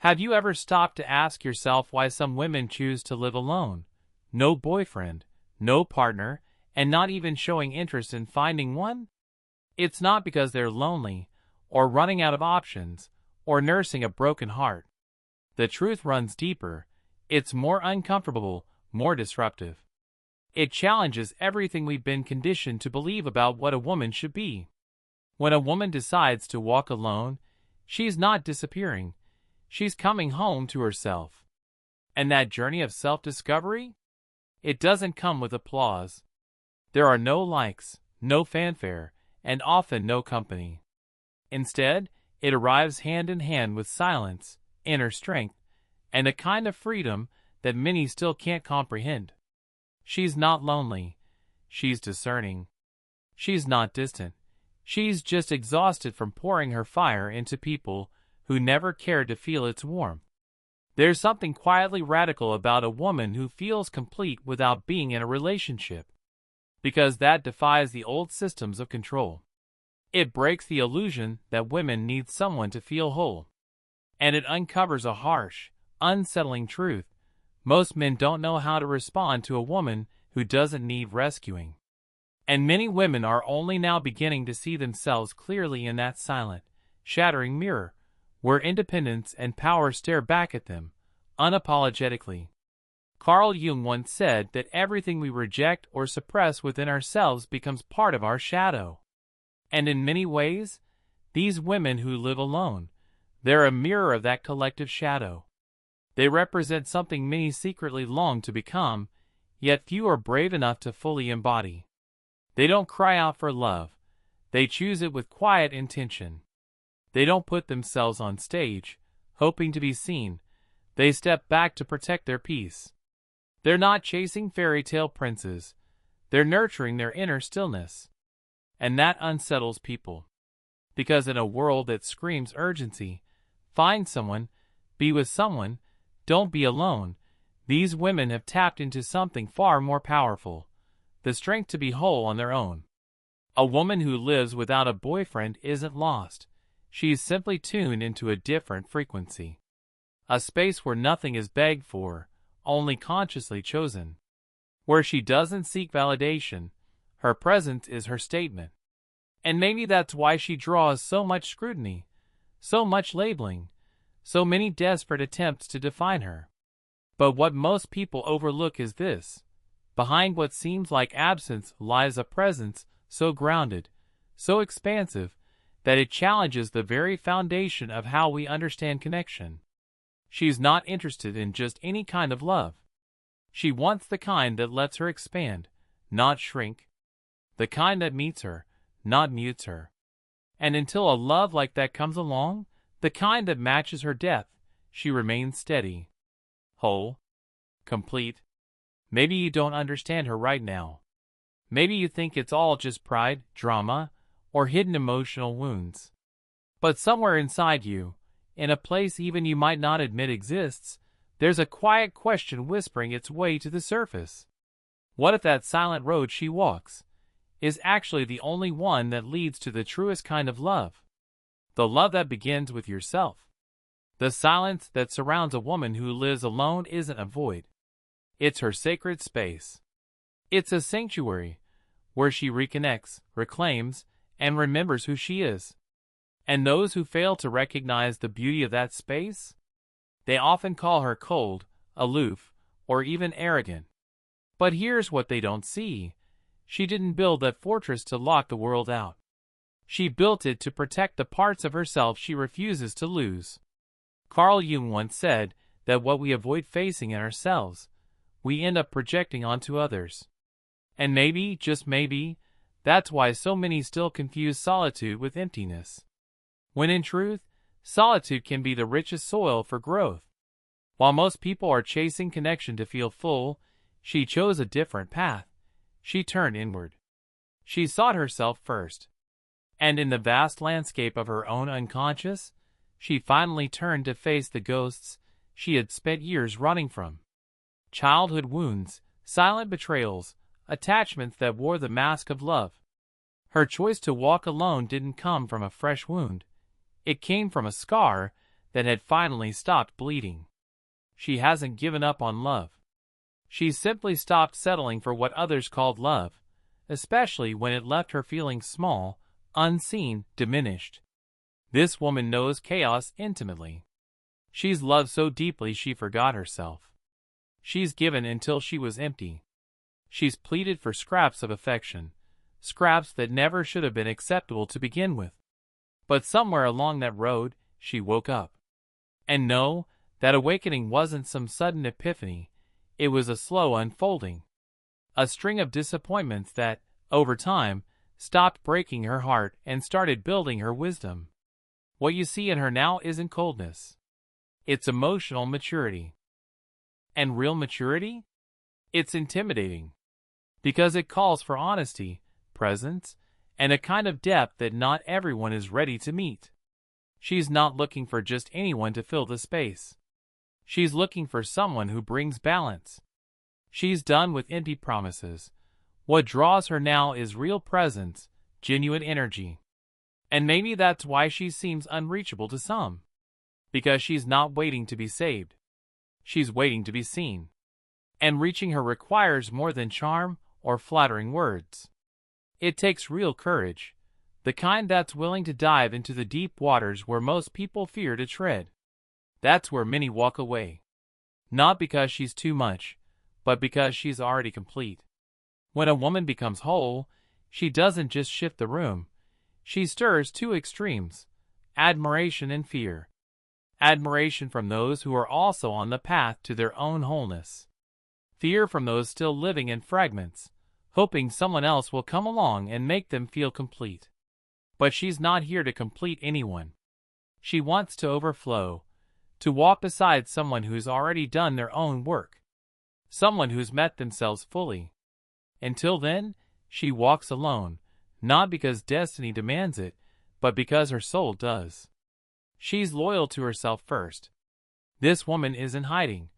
Have you ever stopped to ask yourself why some women choose to live alone? No boyfriend, no partner, and not even showing interest in finding one? It's not because they're lonely, or running out of options, or nursing a broken heart. The truth runs deeper. It's more uncomfortable, more disruptive. It challenges everything we've been conditioned to believe about what a woman should be. When a woman decides to walk alone, she's not disappearing. She's coming home to herself. And that journey of self-discovery? It doesn't come with applause. There are no likes, no fanfare, and often no company. Instead, it arrives hand in hand with silence, inner strength, and a kind of freedom that many still can't comprehend. She's not lonely. She's discerning. She's not distant. She's just exhausted from pouring her fire into people who never cared to feel its warmth. There's something quietly radical about a woman who feels complete without being in a relationship, because that defies the old systems of control. It breaks the illusion that women need someone to feel whole. And it uncovers a harsh, unsettling truth. Most men don't know how to respond to a woman who doesn't need rescuing. And many women are only now beginning to see themselves clearly in that silent, shattering mirror, where independence and power stare back at them, unapologetically. Carl Jung once said that everything we reject or suppress within ourselves becomes part of our shadow. And in many ways, these women who live alone, they're a mirror of that collective shadow. They represent something many secretly long to become, yet few are brave enough to fully embody. They don't cry out for love. They choose it with quiet intention. They don't put themselves on stage, hoping to be seen. They step back to protect their peace. They're not chasing fairy tale princes. They're nurturing their inner stillness. And that unsettles people. Because in a world that screams urgency, find someone, be with someone, don't be alone, these women have tapped into something far more powerful, the strength to be whole on their own. A woman who lives without a boyfriend isn't lost. She's simply tuned into a different frequency. A space where nothing is begged for, only consciously chosen. Where she doesn't seek validation, her presence is her statement. And maybe that's why she draws so much scrutiny, so much labeling, so many desperate attempts to define her. But what most people overlook is this. Behind what seems like absence lies a presence so grounded, so expansive, that it challenges the very foundation of how we understand connection. She's not interested in just any kind of love. She wants the kind that lets her expand, not shrink. The kind that meets her, not mutes her. And until a love like that comes along, the kind that matches her depth, she remains steady, whole, complete. Maybe you don't understand her right now. Maybe you think it's all just pride, drama, or hidden emotional wounds. But somewhere inside you, in a place even you might not admit exists, there's a quiet question whispering its way to the surface. What if that silent road she walks is actually the only one that leads to the truest kind of love? The love that begins with yourself. The silence that surrounds a woman who lives alone isn't a void. It's her sacred space. It's a sanctuary where she reconnects, reclaims, and remembers who she is. And those who fail to recognize the beauty of that space, they often call her cold, aloof, or even arrogant. But here's what they don't see. She didn't build that fortress to lock the world out. She built it to protect the parts of herself she refuses to lose. Carl Jung once said that what we avoid facing in ourselves, we end up projecting onto others. And maybe, just maybe, that's why so many still confuse solitude with emptiness. When in truth, solitude can be the richest soil for growth. While most people are chasing connection to feel full, she chose a different path. She turned inward. She sought herself first. And in the vast landscape of her own unconscious, she finally turned to face the ghosts she had spent years running from. Childhood wounds, silent betrayals, attachments that wore the mask of love. Her choice to walk alone didn't come from a fresh wound. It came from a scar that had finally stopped bleeding. She hasn't given up on love. She's simply stopped settling for what others called love, especially when it left her feeling small, unseen, diminished. This woman knows chaos intimately. She's loved so deeply she forgot herself. She's given until she was empty. She's pleaded for scraps of affection, scraps that never should have been acceptable to begin with. But somewhere along that road, she woke up. And no, that awakening wasn't some sudden epiphany. It was a slow unfolding. A string of disappointments that, over time, stopped breaking her heart and started building her wisdom. What you see in her now isn't coldness. It's emotional maturity. And real maturity? It's intimidating. Because it calls for honesty, presence, and a kind of depth that not everyone is ready to meet. She's not looking for just anyone to fill the space. She's looking for someone who brings balance. She's done with empty promises. What draws her now is real presence, genuine energy. And maybe that's why she seems unreachable to some. Because she's not waiting to be saved. She's waiting to be seen. And reaching her requires more than charm or flattering words. It takes real courage, the kind that's willing to dive into the deep waters where most people fear to tread. That's where many walk away. Not because she's too much, but because she's already complete. When a woman becomes whole, she doesn't just shift the room. She stirs two extremes, admiration and fear. Admiration from those who are also on the path to their own wholeness. Fear from those still living in fragments, hoping someone else will come along and make them feel complete. But she's not here to complete anyone. She wants to overflow, to walk beside someone who's already done their own work. Someone who's met themselves fully. Until then, she walks alone, not because destiny demands it, but because her soul does. She's loyal to herself first. This woman isn't hiding.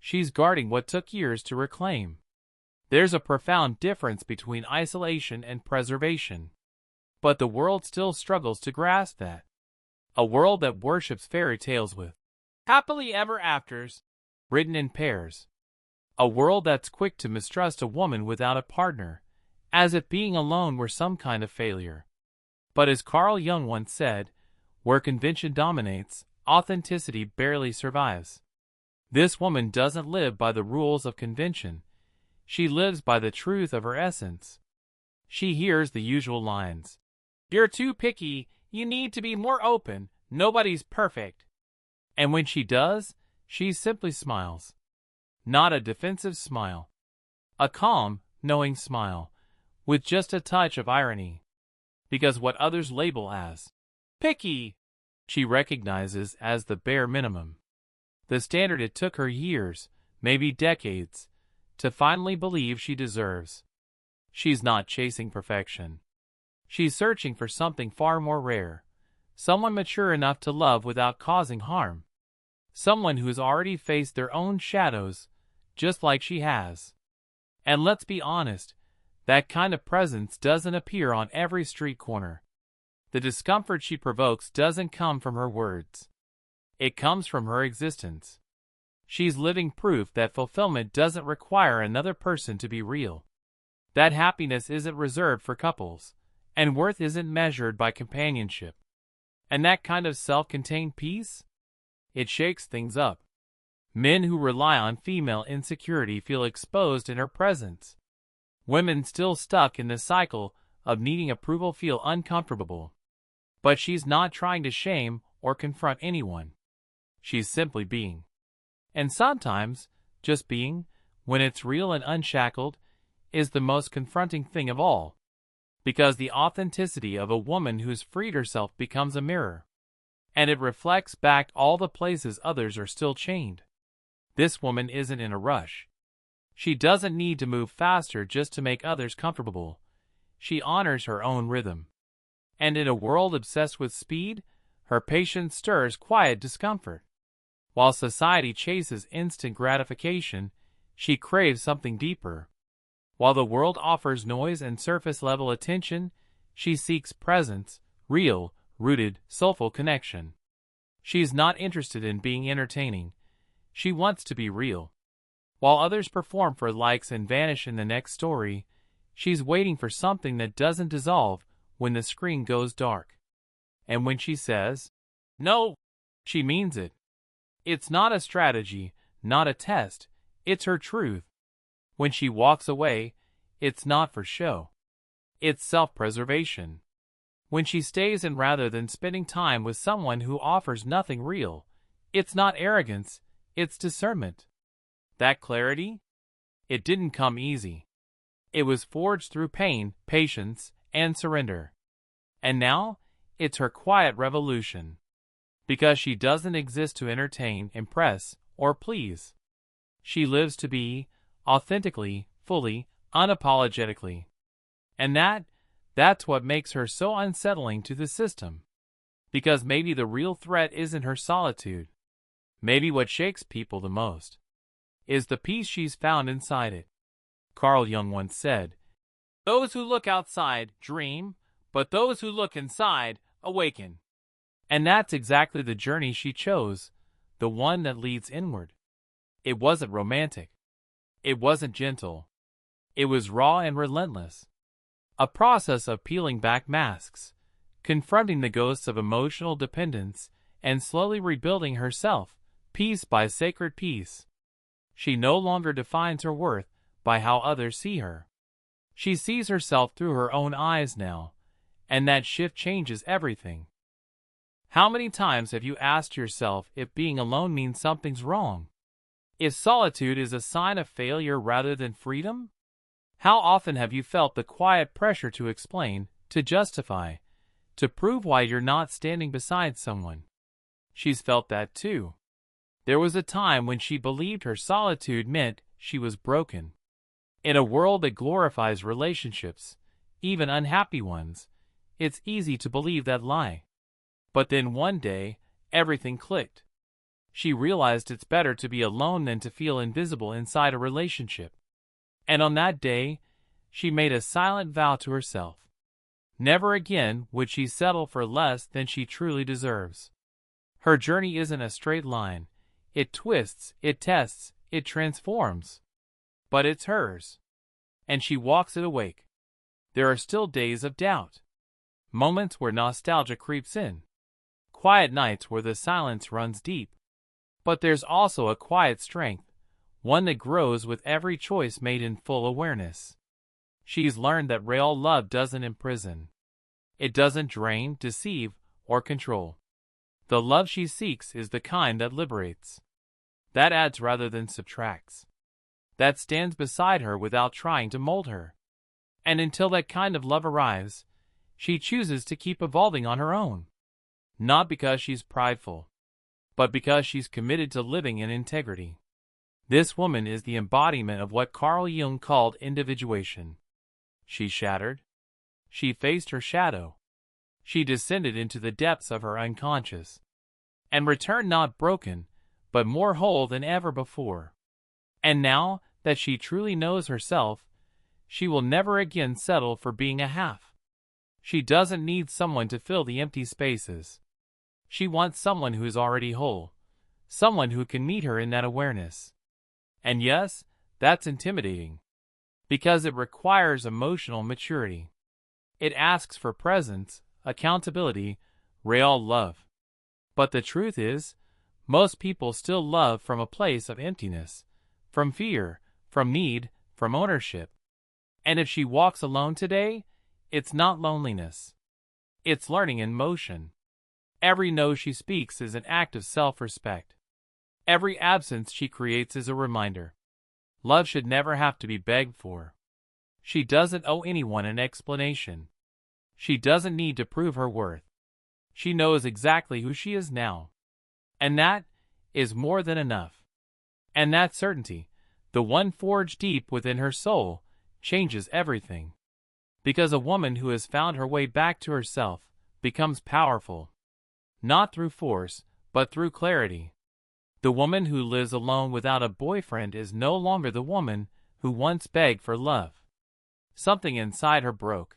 She's guarding what took years to reclaim. There's a profound difference between isolation and preservation. But the world still struggles to grasp that. A world that worships fairy tales with happily ever afters, written in pairs. A world that's quick to mistrust a woman without a partner, as if being alone were some kind of failure. But as Carl Jung once said, where convention dominates, authenticity barely survives. This woman doesn't live by the rules of convention. She lives by the truth of her essence. She hears the usual lines. You're too picky, you need to be more open, nobody's perfect. And when she does, she simply smiles. Not a defensive smile. A calm, knowing smile, with just a touch of irony. Because what others label as picky, she recognizes as the bare minimum. The standard it took her years, maybe decades, to finally believe she deserves. She's not chasing perfection. She's searching for something far more rare. Someone mature enough to love without causing harm. Someone who's already faced their own shadows, just like she has. And let's be honest, that kind of presence doesn't appear on every street corner. The discomfort she provokes doesn't come from her words. It comes from her existence. She's living proof that fulfillment doesn't require another person to be real. That happiness isn't reserved for couples, and worth isn't measured by companionship. And that kind of self-contained peace? It shakes things up. Men who rely on female insecurity feel exposed in her presence. Women still stuck in the cycle of needing approval feel uncomfortable. But she's not trying to shame or confront anyone. She's simply being. And sometimes, just being, when it's real and unshackled, is the most confronting thing of all. Because the authenticity of a woman who's freed herself becomes a mirror. And it reflects back all the places others are still chained. This woman isn't in a rush. She doesn't need to move faster just to make others comfortable. She honors her own rhythm. And in a world obsessed with speed, her patience stirs quiet discomfort. While society chases instant gratification, she craves something deeper. While the world offers noise and surface-level attention, she seeks presence, real, rooted, soulful connection. She's not interested in being entertaining. She wants to be real. While others perform for likes and vanish in the next story, she's waiting for something that doesn't dissolve when the screen goes dark. And when she says, "No," she means it. It's not a strategy, not a test, it's her truth. When she walks away, it's not for show. It's self-preservation. When she stays in rather than spending time with someone who offers nothing real, it's not arrogance, it's discernment. That clarity? It didn't come easy. It was forged through pain, patience, and surrender. And now, it's her quiet revolution. Because she doesn't exist to entertain, impress, or please. She lives to be, authentically, fully, unapologetically. And that's what makes her so unsettling to the system. Because maybe the real threat isn't her solitude. Maybe what shakes people the most is the peace she's found inside it. Carl Jung once said, "Those who look outside dream, but those who look inside awaken." And that's exactly the journey she chose, the one that leads inward. It wasn't romantic. It wasn't gentle. It was raw and relentless. A process of peeling back masks, confronting the ghosts of emotional dependence, and slowly rebuilding herself, piece by sacred piece. She no longer defines her worth by how others see her. She sees herself through her own eyes now, and that shift changes everything. How many times have you asked yourself if being alone means something's wrong? If solitude is a sign of failure rather than freedom? How often have you felt the quiet pressure to explain, to justify, to prove why you're not standing beside someone? She's felt that too. There was a time when she believed her solitude meant she was broken. In a world that glorifies relationships, even unhappy ones, it's easy to believe that lie. But then one day, everything clicked. She realized it's better to be alone than to feel invisible inside a relationship. And on that day, she made a silent vow to herself. Never again would she settle for less than she truly deserves. Her journey isn't a straight line. It twists, it tests, it transforms. But it's hers. And she walks it awake. There are still days of doubt. Moments where nostalgia creeps in. Quiet nights where the silence runs deep. But there's also a quiet strength, one that grows with every choice made in full awareness. She's learned that real love doesn't imprison. It doesn't drain, deceive, or control. The love she seeks is the kind that liberates. That adds rather than subtracts. That stands beside her without trying to mold her. And until that kind of love arrives, she chooses to keep evolving on her own. Not because she's prideful, but because she's committed to living in integrity. This woman is the embodiment of what Carl Jung called individuation. She shattered. She faced her shadow. She descended into the depths of her unconscious, and returned not broken, but more whole than ever before. And now that she truly knows herself, she will never again settle for being a half. She doesn't need someone to fill the empty spaces. She wants someone who's already whole, someone who can meet her in that awareness. And yes, that's intimidating, because it requires emotional maturity. It asks for presence, accountability, real love. But the truth is, most people still love from a place of emptiness, from fear, from need, from ownership. And if she walks alone today, it's not loneliness. It's learning in motion. Every no she speaks is an act of self-respect. Every absence she creates is a reminder. Love should never have to be begged for. She doesn't owe anyone an explanation. She doesn't need to prove her worth. She knows exactly who she is now. And that is more than enough. And that certainty, the one forged deep within her soul, changes everything. Because a woman who has found her way back to herself becomes powerful. Not through force, but through clarity. The woman who lives alone without a boyfriend is no longer the woman who once begged for love. Something inside her broke.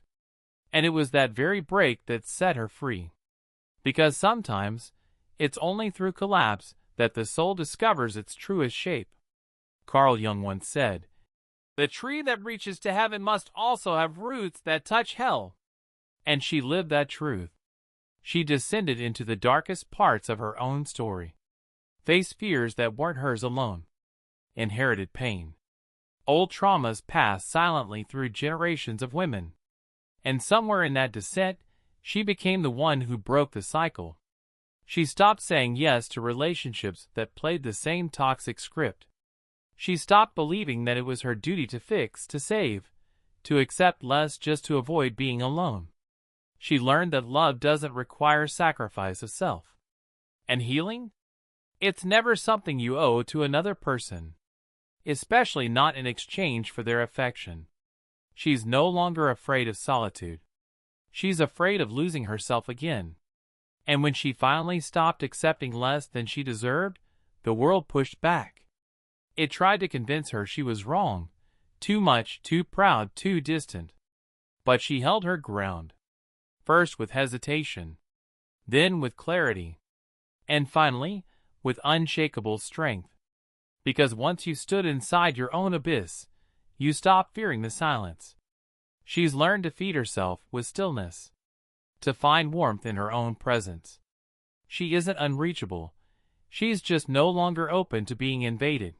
And it was that very break that set her free. Because sometimes, It's only through collapse that the soul discovers its truest shape. Carl Jung once said, "The tree that reaches to heaven must also have roots that touch hell." And she lived that truth. She descended into the darkest parts of her own story, faced fears that weren't hers alone, inherited pain, old traumas passed silently through generations of women. And somewhere in that descent, she became the one who broke the cycle. She stopped saying yes to relationships that played the same toxic script. She stopped believing that it was her duty to fix, to save, to accept less just to avoid being alone. She learned that love doesn't require sacrifice of self. And healing? It's never something you owe to another person, especially not in exchange for their affection. She's no longer afraid of solitude. She's afraid of losing herself again. And when she finally stopped accepting less than she deserved, the world pushed back. It tried to convince her she was wrong, too much, too proud, too distant. But she held her ground. First with hesitation, then with clarity, and finally with unshakable strength. Because once you stood inside your own abyss, you stopped fearing the silence. She's learned to feed herself with stillness, to find warmth in her own presence. She isn't unreachable. She's just no longer open to being invaded.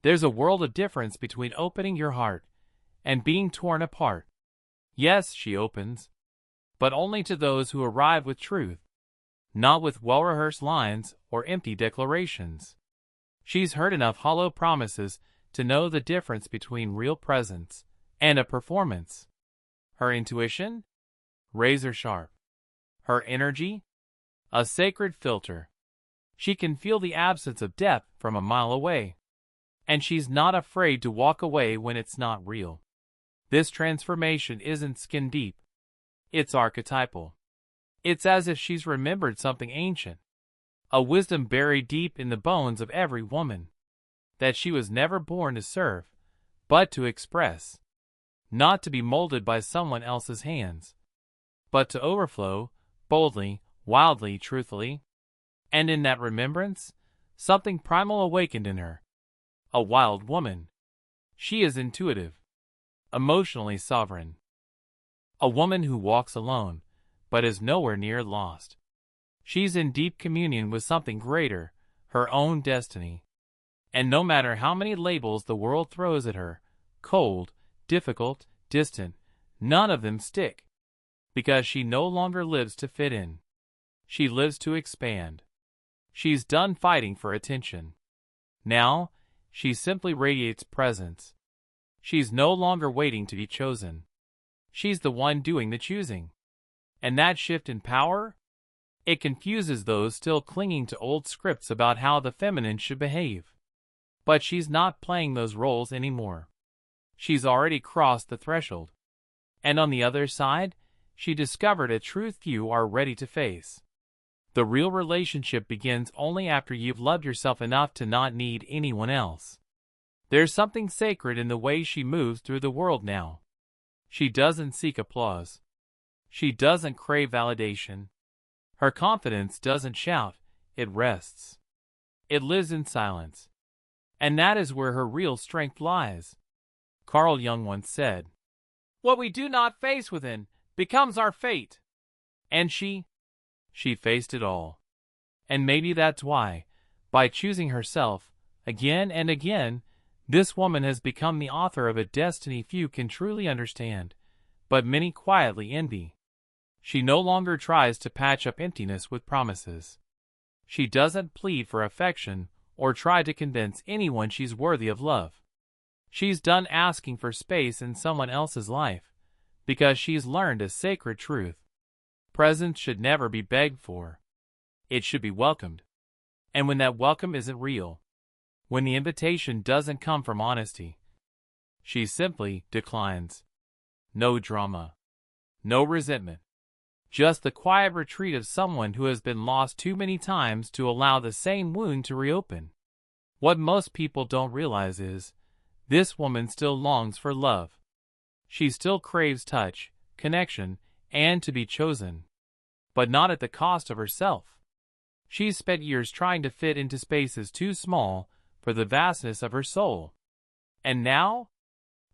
There's a world of difference between opening your heart and being torn apart. Yes, she opens, but only to those who arrive with truth, not with well-rehearsed lines or empty declarations. She's heard enough hollow promises to know the difference between real presence and a performance. Her intuition? Razor sharp. Her energy? A sacred filter. She can feel the absence of depth from a mile away. And she's not afraid to walk away when it's not real. This transformation isn't skin deep. It's archetypal. It's as if she's remembered something ancient, a wisdom buried deep in the bones of every woman, that she was never born to serve, but to express, not to be molded by someone else's hands, but to overflow, boldly, wildly, truthfully. And in that remembrance, something primal awakened in her. A wild woman. She is intuitive, emotionally sovereign. A woman who walks alone, but is nowhere near lost. She's in deep communion with something greater, her own destiny. And no matter how many labels the world throws at her, cold, difficult, distant, none of them stick. Because she no longer lives to fit in. She lives to expand. She's done fighting for attention. Now, she simply radiates presence. She's no longer waiting to be chosen. She's the one doing the choosing. And that shift in power? It confuses those still clinging to old scripts about how the feminine should behave. But she's not playing those roles anymore. She's already crossed the threshold. And on the other side, she discovered a truth few are ready to face. The real relationship begins only after you've loved yourself enough to not need anyone else. There's something sacred in the way she moves through the world now. She doesn't seek applause. She doesn't crave validation. Her confidence doesn't shout, it rests. It lives in silence. And that is where her real strength lies. Carl Jung once said, "What we do not face within becomes our fate." And she faced it all. And maybe that's why, by choosing herself, again and again, this woman has become the author of a destiny few can truly understand, but many quietly envy. She no longer tries to patch up emptiness with promises. She doesn't plead for affection or try to convince anyone she's worthy of love. She's done asking for space in someone else's life, because she's learned a sacred truth. Presence should never be begged for. It should be welcomed. And when that welcome isn't real, when the invitation doesn't come from honesty, she simply declines. No drama. No resentment. Just the quiet retreat of someone who has been lost too many times to allow the same wound to reopen. What most people don't realize is, this woman still longs for love. She still craves touch, connection, and to be chosen. But not at the cost of herself. She's spent years trying to fit into spaces too small for the vastness of her soul. And now,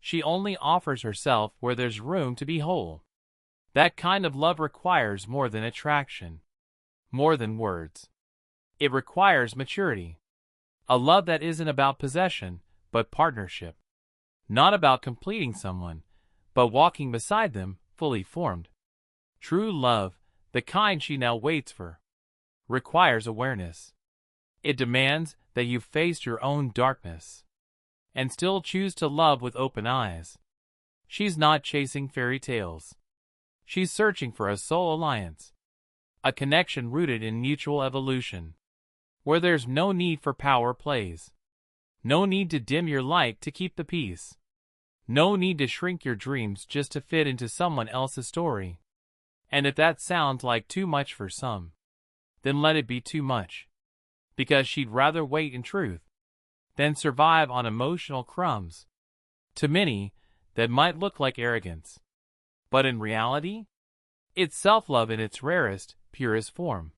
she only offers herself where there's room to be whole. That kind of love requires more than attraction, more than words. It requires maturity. A love that isn't about possession, but partnership. Not about completing someone, but walking beside them, fully formed. True love, the kind she now waits for, requires awareness. It demands that you face your own darkness and still choose to love with open eyes. She's not chasing fairy tales. She's searching for a soul alliance, a connection rooted in mutual evolution, where there's no need for power plays, no need to dim your light to keep the peace, no need to shrink your dreams just to fit into someone else's story. And if that sounds like too much for some, then let it be too much, because she'd rather wait in truth than survive on emotional crumbs. To many, that might look like arrogance, but in reality, it's self-love in its rarest, purest form.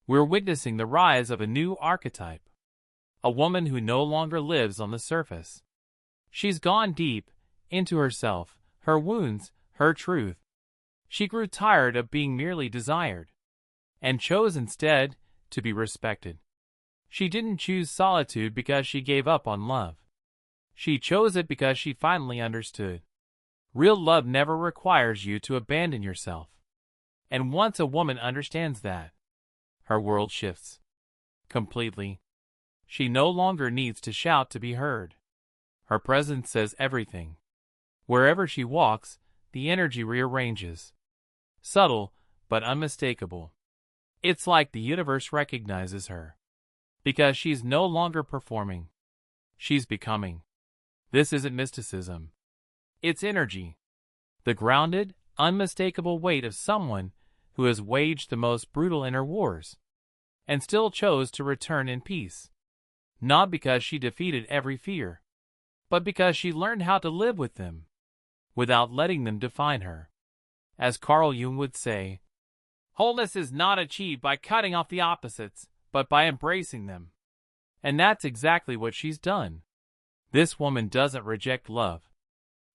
We're witnessing the rise of a new archetype, a woman who no longer lives on the surface. She's gone deep into herself, her wounds, her truth. She grew tired of being merely desired, and chose instead to be respected. She didn't choose solitude because she gave up on love. She chose it because she finally understood. Real love never requires you to abandon yourself. And once a woman understands that, her world shifts completely. She no longer needs to shout to be heard. Her presence says everything. Wherever she walks, the energy rearranges. Subtle, but unmistakable. It's like the universe recognizes her, because she's no longer performing. She's becoming. This isn't mysticism. It's energy. The grounded, unmistakable weight of someone who has waged the most brutal inner wars, and still chose to return in peace. Not because she defeated every fear, but because she learned how to live with them, without letting them define her. As Carl Jung would say, wholeness is not achieved by cutting off the opposites, but by embracing them. And that's exactly what she's done. This woman doesn't reject love.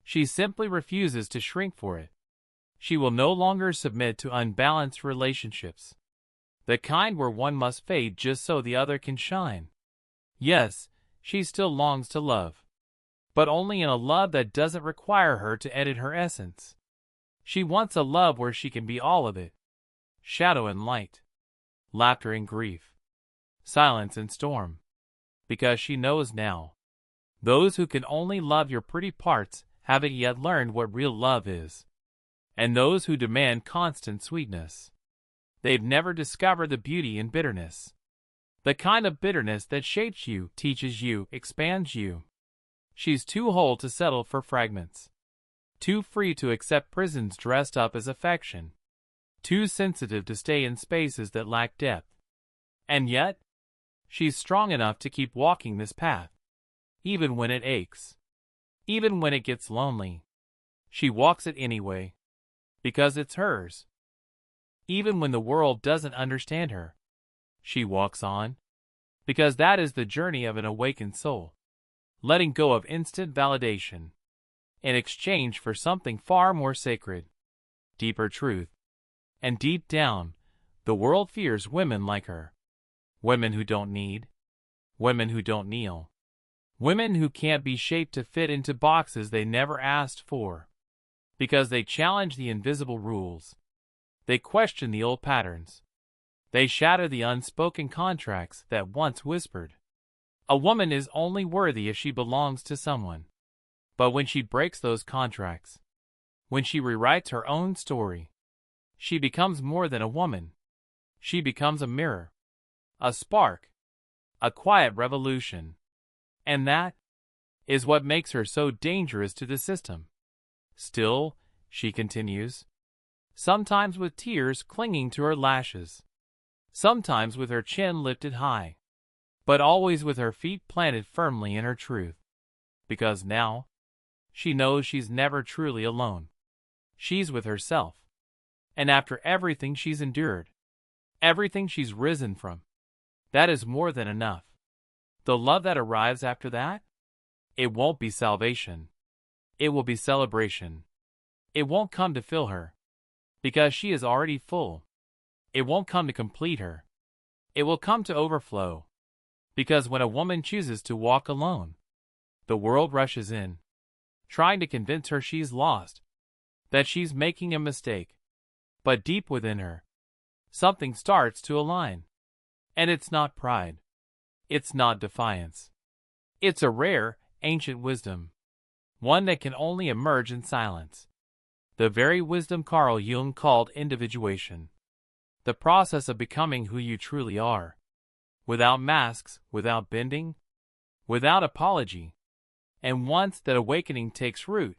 She simply refuses to shrink for it. She will no longer submit to unbalanced relationships, the kind where one must fade just so the other can shine. Yes, she still longs to love, but only in a love that doesn't require her to edit her essence. She wants a love where she can be all of it, shadow and light, laughter and grief, silence and storm, because she knows now, those who can only love your pretty parts haven't yet learned what real love is. And those who demand constant sweetness, they've never discovered the beauty in bitterness. The kind of bitterness that shapes you, teaches you, expands you. She's too whole to settle for fragments, too free to accept prisons dressed up as affection, too sensitive to stay in spaces that lack depth. And yet, she's strong enough to keep walking this path, even when it aches, even when it gets lonely. She walks it anyway, because it's hers. Even when the world doesn't understand her, she walks on, because that is the journey of an awakened soul, letting go of instant validation in exchange for something far more sacred, deeper truth. And deep down, the world fears women like her. Women who don't need, women who don't kneel, women who can't be shaped to fit into boxes they never asked for, because they challenge the invisible rules. They question the old patterns. They shatter the unspoken contracts that once whispered. A woman is only worthy if she belongs to someone. But when she breaks those contracts, when she rewrites her own story, she becomes more than a woman. She becomes a mirror, a spark, a quiet revolution. And that is what makes her so dangerous to the system. Still, she continues, sometimes with tears clinging to her lashes, sometimes with her chin lifted high, but always with her feet planted firmly in her truth. Because now, she knows she's never truly alone. She's with herself. And after everything she's endured, everything she's risen from, That is more than enough. The love that arrives after that? It won't be salvation. It will be celebration. It won't come to fill her, because she is already full. It won't come to complete her. It will come to overflow, because when a woman chooses to walk alone, the world rushes in, trying to convince her she's lost, that she's making a mistake. But deep within her, something starts to align. And it's not pride. It's not defiance. It's a rare, ancient wisdom, one that can only emerge in silence. The very wisdom Carl Jung called individuation. The process of becoming who you truly are, without masks, without bending, without apology. And once that awakening takes root,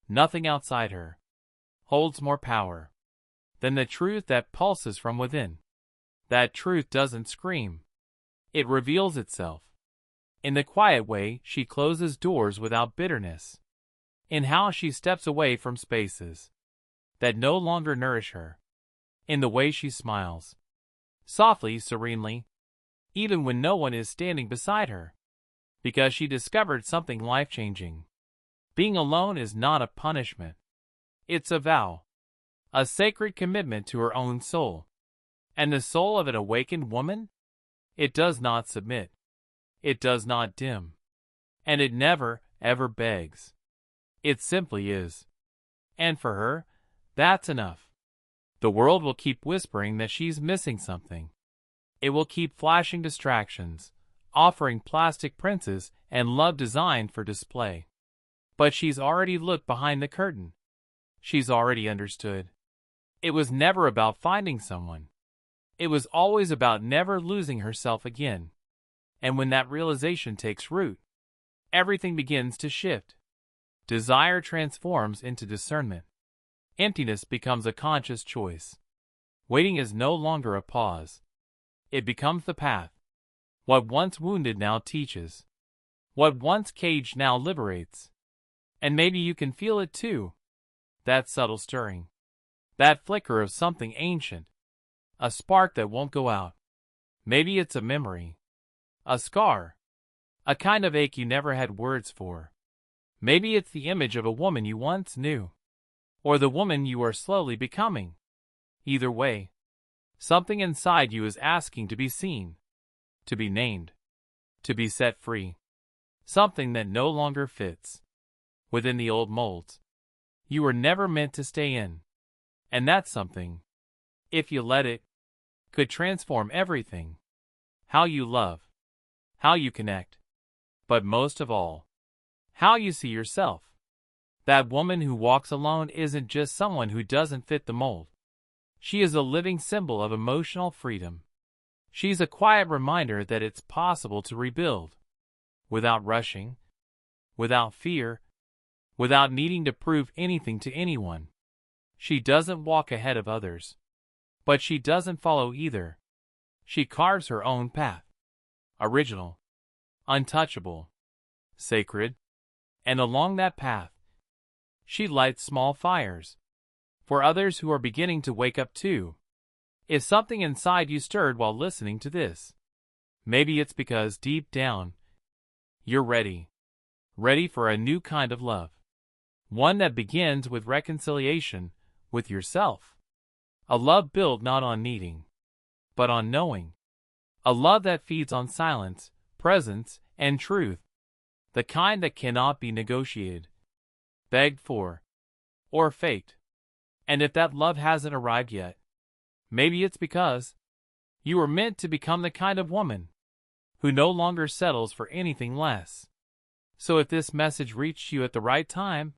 nothing outside her holds more power than the truth that pulses from within. That truth doesn't scream. It reveals itself. In the quiet way she closes doors without bitterness. In how she steps away from spaces that no longer nourish her. In the way she smiles, softly, serenely, even when no one is standing beside her, because she discovered something life-changing. Being alone is not a punishment. It's a vow, a sacred commitment to her own soul. And the soul of an awakened woman? It does not submit. It does not dim. And it never, ever begs. It simply is. And for her, that's enough. The world will keep whispering that she's missing something. It will keep flashing distractions, offering plastic princes and love designed for display. But she's already looked behind the curtain. She's already understood. It was never about finding someone. It was always about never losing herself again. And when that realization takes root, everything begins to shift. Desire transforms into discernment. Emptiness becomes a conscious choice. Waiting is no longer a pause. It becomes the path. What once wounded now teaches. What once caged now liberates. And maybe you can feel it too. That subtle stirring. That flicker of something ancient. A spark that won't go out. Maybe it's a memory. A scar. A kind of ache you never had words for. Maybe it's the image of a woman you once knew. Or the woman you are slowly becoming. Either way, something inside you is asking to be seen, to be named, to be set free. Something that no longer fits within the old molds you were never meant to stay in. And that something, if you let it, could transform everything. How you love, how you connect, but most of all, how you see yourself. That woman who walks alone isn't just someone who doesn't fit the mold. She is a living symbol of emotional freedom. She's a quiet reminder that it's possible to rebuild, without rushing, without fear, without needing to prove anything to anyone. She doesn't walk ahead of others, but she doesn't follow either. She carves her own path. Original, untouchable, sacred, and along that path, she lights small fires for others who are beginning to wake up too. If something inside you stirred while listening to this, maybe it's because deep down, you're ready for a new kind of love. One that begins with reconciliation with yourself. A love built not on needing, but on knowing. A love that feeds on silence, presence, and truth. The kind that cannot be negotiated, begged for, or faked. And if that love hasn't arrived yet, maybe it's because you were meant to become the kind of woman who no longer settles for anything less. So if this message reached you at the right time,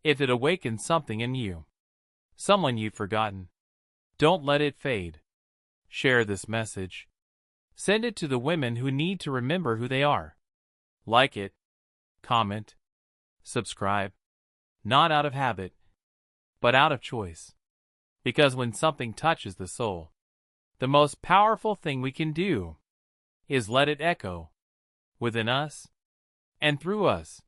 if it awakened something in you, someone you'd forgotten, don't let it fade. Share this message. Send it to the women who need to remember who they are. Like it, comment, subscribe, not out of habit, but out of choice. Because when something touches the soul, the most powerful thing we can do is let it echo within us and through us.